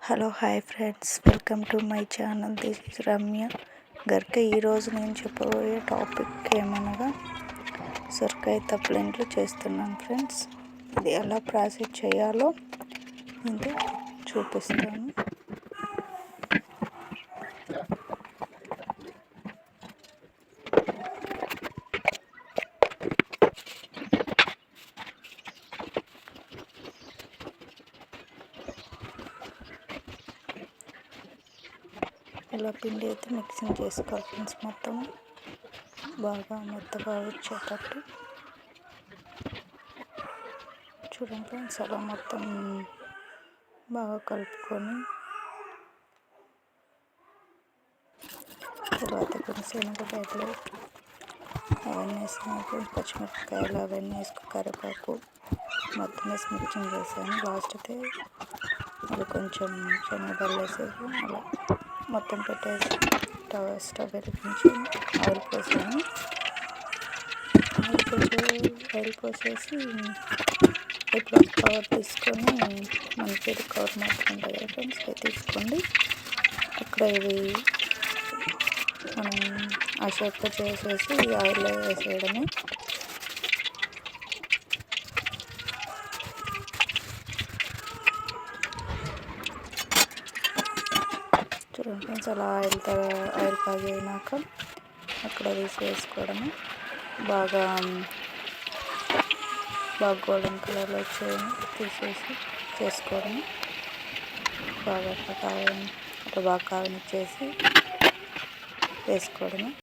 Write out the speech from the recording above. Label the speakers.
Speaker 1: Hello hi friends, welcome to my channel. This is Ramya Garka. ఈరోజు నేను చెప్పబోయే టాపిక్ ఏమనగా సొరకాయ తప్పలెంట్లు చేస్తున్నాను ఫ్రెండ్స్. ఇది ఎలా ప్రాసెస్ చేయాలో ఇది చూపిస్తాను. ఇలా పిండి అయితే మిక్సింగ్ చేసుకోవాలి ఫ్రెండ్స్. మొత్తం బాగా మెత్తగా వచ్చేటట్టు చూడండి ఫ్రెండ్స్. అలా మొత్తం బాగా కలుపుకొని తర్వాత కొన్ని శనగకాయలు అవన్నీ వేసుకుని పచ్చిమిరపకాయలు అవన్నీ వేసుకుని కరివేపాకు మొత్తం వేసి మిక్సింగ్ చేసాను. లాస్ట్ అయితే అది కొంచెం శనగలు వేసేసి అలా మొత్తం పెట్టేసి స్టవ్ వెలిగించి ఆయిల్ పోసాను. ఆయిల్ పోసేసి ఇప్పుడు కవర్ తీసుకొని మంచి కవర్ మాత్రం ఉంటుంది కదా ఫ్రెండ్స్, అది తీసుకోండి. అక్కడ ఇది మనం ఆ షేప్లో చేసేసి ఆయిల్లో వేసేయడమే. చూడండి ఫ్రెండ్స్, అలా ఆయిల్ కాగినాక అక్కడ వేసుకోవడమే. బాగా గోల్డెన్ కలర్లో తీసేసి చేసుకోవడమే. బాగా కాగనిచ్చేసి వేసుకోవడమే.